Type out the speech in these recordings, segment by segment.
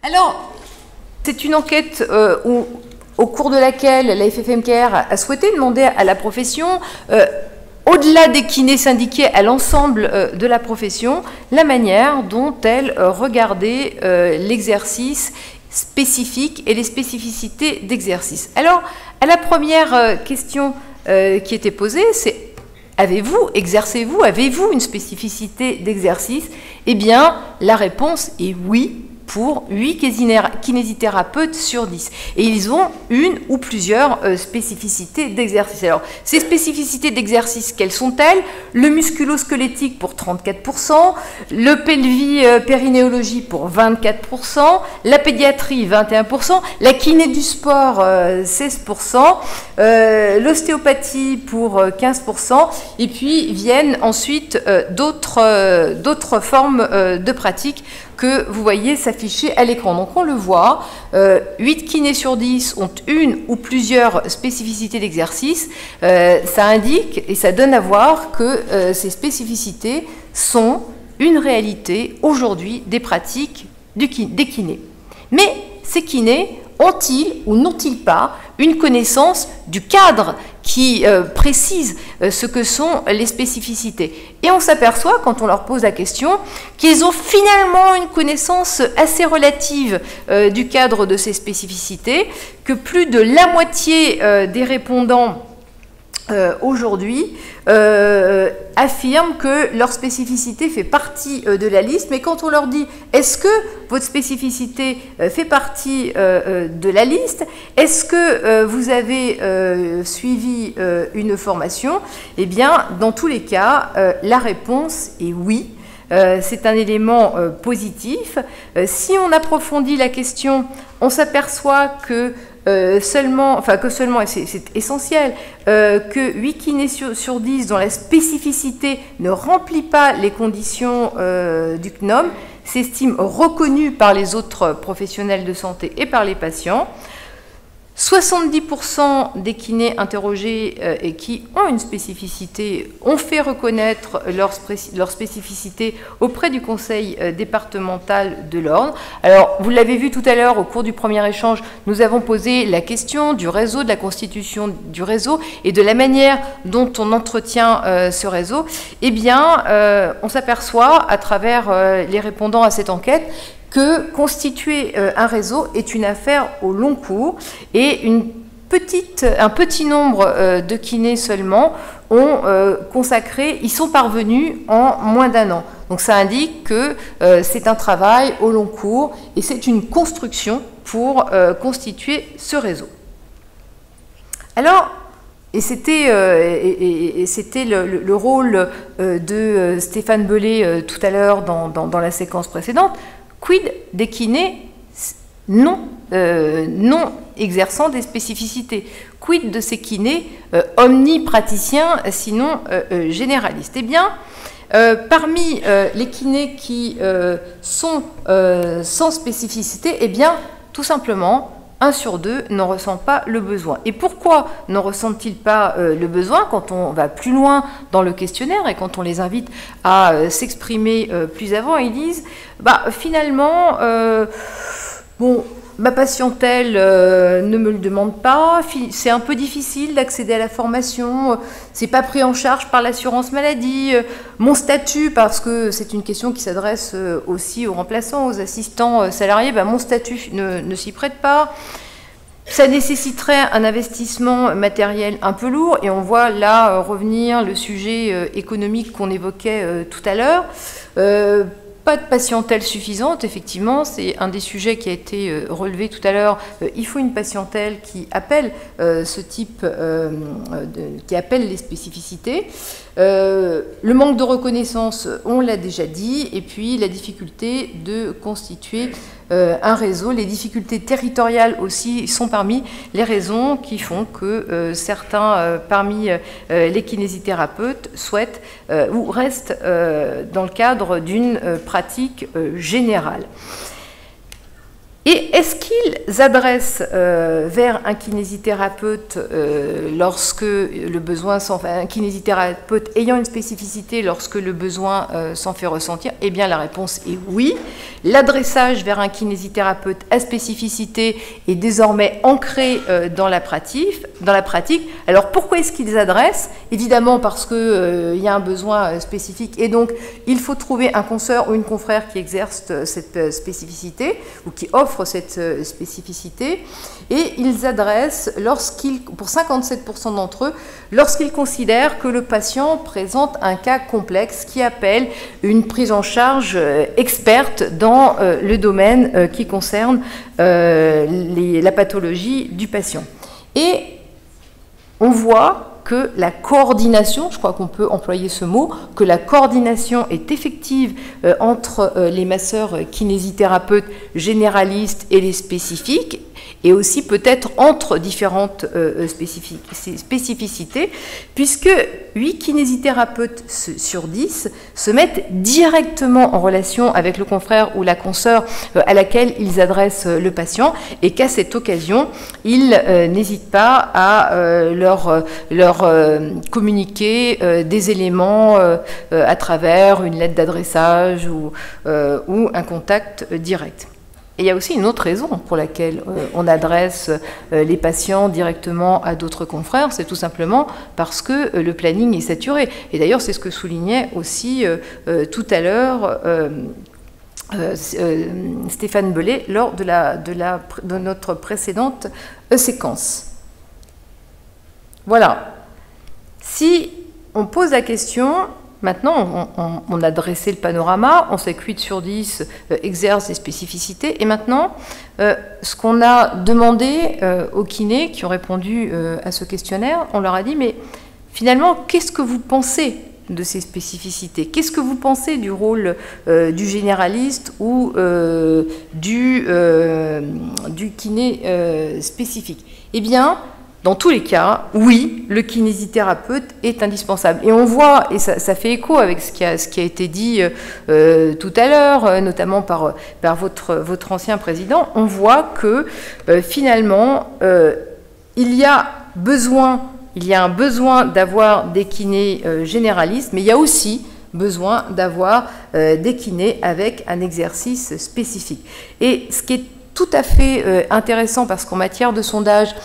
Alors, c'est une enquête au cours de laquelle la FFMKR a souhaité demander à la profession, au-delà des kinés syndiqués, à l'ensemble de la profession, la manière dont elle regardait l'exercice spécifique et les spécificités d'exercice. Alors, à la première question qui était posée, c'est: exercez-vous, avez-vous une spécificité d'exercice? Eh bien, la réponse est oui, pour 8 kinésithérapeutes sur 10. Et ils ont une ou plusieurs spécificités d'exercice. Alors, ces spécificités d'exercice, quelles sont-elles? Le musculo-squelettique pour 34%, le pelvie-périnéologie pour 24%, la pédiatrie 21%, la kiné du sport 16%, l'ostéopathie pour 15%, et puis viennent ensuite d'autres formes de pratiques que vous voyez s'afficher à l'écran. Donc on le voit, 8 kinés sur 10 ont une ou plusieurs spécificités d'exercice. Ça indique et ça donne à voir que ces spécificités sont une réalité aujourd'hui des pratiques des kinés. Mais ces kinés ont-ils ou n'ont-ils pas une connaissance du cadre qui précise ce que sont les spécificités? Et on s'aperçoit, quand on leur pose la question, qu'ils ont finalement une connaissance assez relative du cadre de ces spécificités, que plus de la moitié des répondants aujourd'hui affirment que leur spécificité fait partie de la liste, mais quand on leur dit est-ce que votre spécificité fait partie de la liste, est-ce que vous avez suivi une formation, eh bien dans tous les cas la réponse est oui. C'est un élément positif. Si on approfondit la question, on s'aperçoit que seulement, et c'est essentiel, que 8 kinés sur 10 dont la spécificité ne remplit pas les conditions du CNOM s'estiment reconnus par les autres professionnels de santé et par les patients. 70% des kinés interrogés et qui ont une spécificité ont fait reconnaître leur spécificité auprès du conseil départemental de l'ordre. Alors, vous l'avez vu tout à l'heure au cours du premier échange, nous avons posé la question du réseau, de la constitution du réseau et de la manière dont on entretient ce réseau. Eh bien, on s'aperçoit à travers les répondants à cette enquête que constituer un réseau est une affaire au long cours et un petit nombre de kinés seulement ont ils sont parvenus en moins d'1 an. Donc ça indique que c'est un travail au long cours et c'est une construction pour constituer ce réseau. Alors, et c'était le rôle de Stéphane Belay tout à l'heure dans la séquence précédente. Quid des kinés non exerçant des spécificités? Quid de ces kinés omnipraticiens, sinon généralistes? Eh bien, parmi les kinés qui sont sans spécificité, eh bien, tout simplement, 1 sur 2 n'en ressent pas le besoin. Et pourquoi n'en ressentent-ils pas le besoin? Quand on va plus loin dans le questionnaire et quand on les invite à s'exprimer plus avant, ils disent finalement, bon, ma patientèle ne me le demande pas, c'est un peu difficile d'accéder à la formation, c'est pas pris en charge par l'assurance maladie, mon statut, parce que c'est une question qui s'adresse aussi aux remplaçants, aux assistants salariés, mon statut ne s'y prête pas. Ça nécessiterait un investissement matériel un peu lourd, et on voit là revenir le sujet économique qu'on évoquait tout à l'heure. Pas de patientèle suffisante, effectivement, c'est un des sujets qui a été relevé tout à l'heure. Il faut une patientèle qui appelle ce type, qui appelle les spécificités. Le manque de reconnaissance, on l'a déjà dit, et puis la difficulté de constituer un réseau. Les difficultés territoriales aussi sont parmi les raisons qui font que certains parmi les kinésithérapeutes souhaitent ou restent dans le cadre d'une pratique générale. Et est-ce qu'ils adressent vers un kinésithérapeute lorsque le besoin un kinésithérapeute ayant une spécificité lorsque le besoin s'en fait ressentir? Eh bien, la réponse est oui. L'adressage vers un kinésithérapeute à spécificité est désormais ancré dans la pratique. Alors, pourquoi est-ce qu'ils adressent? Évidemment, parce qu'il y a un besoin spécifique et donc il faut trouver un consoeur ou une confrère qui exerce cette spécificité ou qui offre cette spécificité, et ils adressent, pour 57% d'entre eux, lorsqu'ils considèrent que le patient présente un cas complexe qui appelle une prise en charge experte dans le domaine qui concerne la pathologie du patient. Et on voit que la coordination, je crois qu'on peut employer ce mot, que la coordination est effective entre les masseurs kinésithérapeutes généralistes et les spécifiques, et aussi peut-être entre différentes spécificités, puisque 8 kinésithérapeutes sur 10 se mettent directement en relation avec le confrère ou la consoeur à laquelle ils adressent le patient, et qu'à cette occasion, ils n'hésitent pas à leur communiquer des éléments à travers une lettre d'adressage ou un contact direct. Et il y a aussi une autre raison pour laquelle on adresse les patients directement à d'autres confrères, c'est tout simplement parce que le planning est saturé. Et d'ailleurs, c'est ce que soulignait aussi tout à l'heure Stéphane Belay lors de notre précédente séquence. Voilà. Si on pose la question... Maintenant, on a dressé le panorama, on sait que 8 sur 10 exercent des spécificités. Et maintenant, ce qu'on a demandé aux kinés qui ont répondu à ce questionnaire, on leur a dit, mais finalement, qu'est-ce que vous pensez de ces spécificités? Qu'est-ce que vous pensez du rôle du généraliste ou du kiné spécifique? Eh bien, dans tous les cas, oui, le kinésithérapeute est indispensable. Et on voit, et ça fait écho avec ce qui a été dit tout à l'heure, notamment par votre ancien président, on voit que finalement, il y a un besoin d'avoir des kinés généralistes, mais il y a aussi besoin d'avoir des kinés avec un exercice spécifique. Et ce qui est tout à fait intéressant, parce qu'en matière de sondage,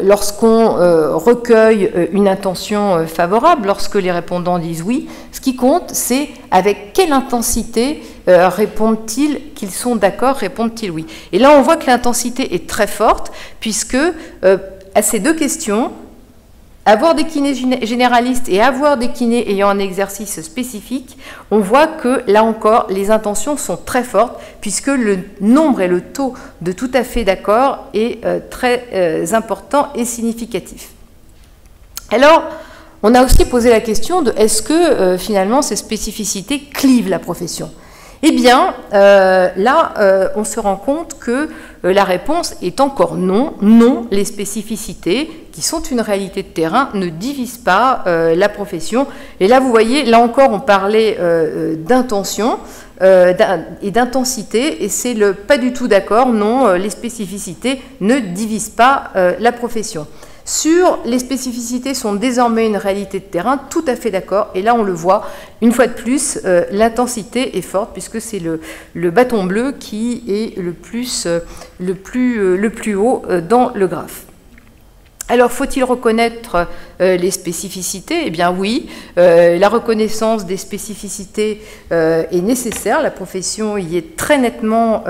lorsqu'on recueille une intention favorable, lorsque les répondants disent oui, ce qui compte, c'est avec quelle intensité répondent-ils qu'ils sont d'accord, répondent-ils oui. Et là, on voit que l'intensité est très forte, puisque à ces deux questions, avoir des kinés généralistes et avoir des kinés ayant un exercice spécifique, on voit que, là encore, les intentions sont très fortes, puisque le nombre et le taux de tout à fait d'accord est très important et significatif. Alors, on a aussi posé la question de est-ce que, finalement, ces spécificités clivent la profession? Eh bien, là, on se rend compte que la réponse est encore non. Non, les spécificités, qui sont une réalité de terrain, ne divisent pas la profession. Et là, vous voyez, là encore, on parlait d'intention et d'intensité, et c'est le pas du tout d'accord. Non, les spécificités ne divisent pas la profession. Sur les spécificités sont désormais une réalité de terrain, tout à fait d'accord. Et là, on le voit, une fois de plus, l'intensité est forte, puisque c'est le bâton bleu qui est le plus haut dans le graphe. Alors, faut-il reconnaître les spécificités? Eh bien oui, la reconnaissance des spécificités est nécessaire, la profession y est très nettement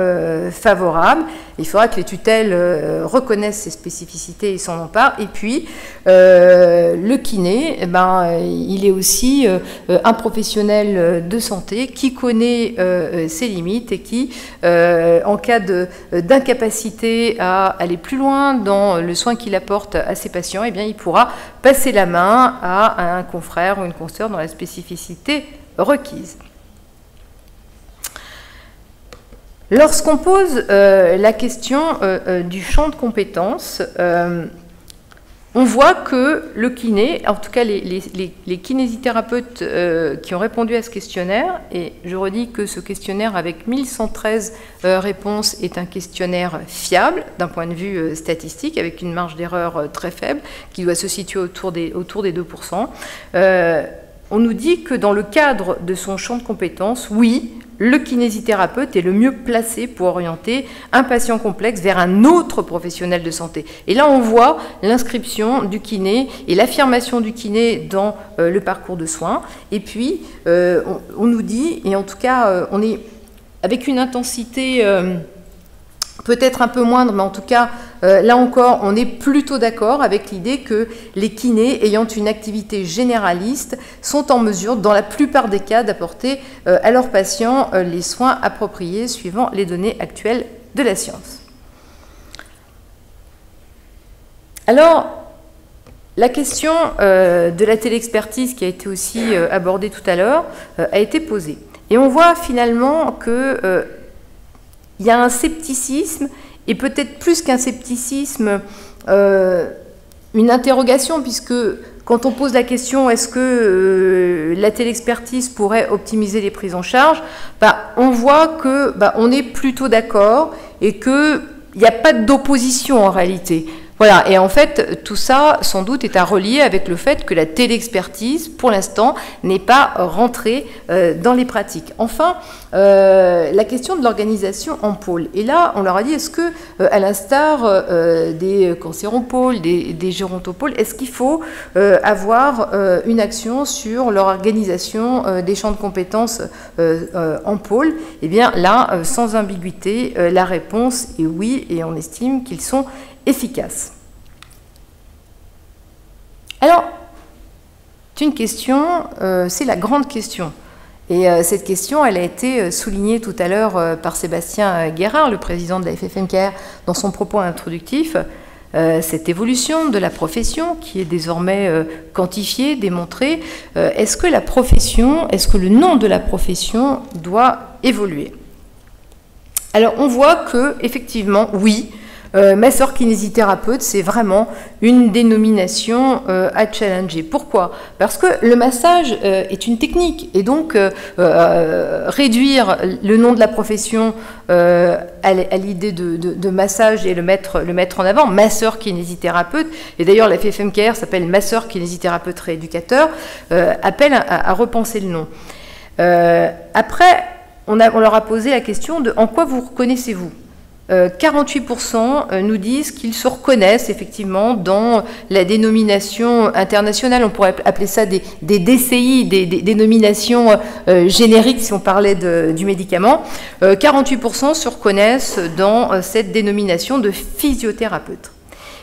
favorable. Il faudra que les tutelles reconnaissent ces spécificités et s'en emparent. Et puis, le kiné, eh ben, il est aussi un professionnel de santé qui connaît ses limites et qui, en cas d'incapacité à aller plus loin dans le soin qu'il apporte à ses patients, eh bien, il pourra passer la main à un confrère ou une consoeur dans la spécificité requise. Lorsqu'on pose la question du champ de compétences, on peut se poser la question de est-ce que finalement on voit que le kiné, en tout cas les kinésithérapeutes qui ont répondu à ce questionnaire, et je redis que ce questionnaire avec 1113 réponses est un questionnaire fiable d'un point de vue statistique, avec une marge d'erreur très faible, qui doit se situer autour des 2%. On nous dit que dans le cadre de son champ de compétences, oui, le kinésithérapeute est le mieux placé pour orienter un patient complexe vers un autre professionnel de santé. Et là, on voit l'inscription du kiné et l'affirmation du kiné dans le parcours de soins. Et puis, on nous dit, et en tout cas, on est avec une intensité peut-être un peu moindre, mais en tout cas, là encore, on est plutôt d'accord avec l'idée que les kinés ayant une activité généraliste sont en mesure, dans la plupart des cas, d'apporter à leurs patients les soins appropriés suivant les données actuelles de la science. Alors, la question de la téléexpertise, qui a été aussi abordée tout à l'heure, a été posée. Et on voit finalement que il y a un scepticisme, et peut-être plus qu'un scepticisme, une interrogation, puisque quand on pose la question est-ce que la téléexpertise pourrait optimiser les prises en charge, on voit que on est plutôt d'accord et qu'il n'y a pas d'opposition en réalité. Voilà, et en fait, tout ça, sans doute, est à relier avec le fait que la téléexpertise, pour l'instant, n'est pas rentrée dans les pratiques. Enfin, la question de l'organisation en pôle. Et là, on leur a dit, est-ce que, à l'instar des cancéropôles, des gérontopoles, est-ce qu'il faut avoir une action sur leur organisation des champs de compétences en pôle? Eh bien, là, sans ambiguïté, la réponse est oui, et on estime qu'ils sont efficace. Alors, c'est une question, c'est la grande question. Et cette question, elle a été soulignée tout à l'heure par Sébastien Guérard, le président de la FFMKR, dans son propos introductif. Cette évolution de la profession qui est désormais quantifiée, démontrée, est-ce que la profession, est-ce que le nom de la profession doit évoluer? Alors, on voit que, effectivement, oui, masseur kinésithérapeute, c'est vraiment une dénomination à challenger. Pourquoi? Parce que le massage est une technique, et donc réduire le nom de la profession à l'idée de massage et le mettre en avant, masseur kinésithérapeute, et d'ailleurs la FFMKR s'appelle masseur kinésithérapeute rééducateur, appelle à repenser le nom. Après, on leur a posé la question de en quoi vous reconnaissez-vous? 48% nous disent qu'ils se reconnaissent effectivement dans la dénomination internationale, on pourrait appeler ça des DCI, des dénominations génériques si on parlait du médicament. 48% se reconnaissent dans cette dénomination de physiothérapeute.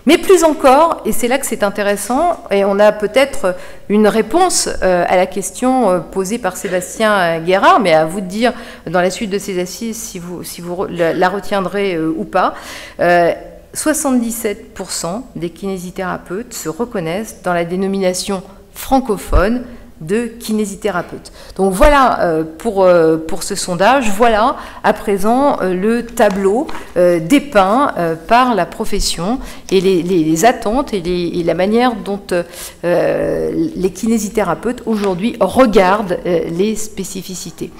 Mais plus encore, et c'est là que c'est intéressant, et on a peut-être une réponse à la question posée par Sébastien Guérard, mais à vous de dire dans la suite de ces assises si vous la retiendrez ou pas. 77% des kinésithérapeutes se reconnaissent dans la dénomination francophone de kinésithérapeute. Donc voilà pour ce sondage, voilà à présent le tableau dépeint par la profession et les attentes et la manière dont les kinésithérapeutes aujourd'hui regardent les spécificités.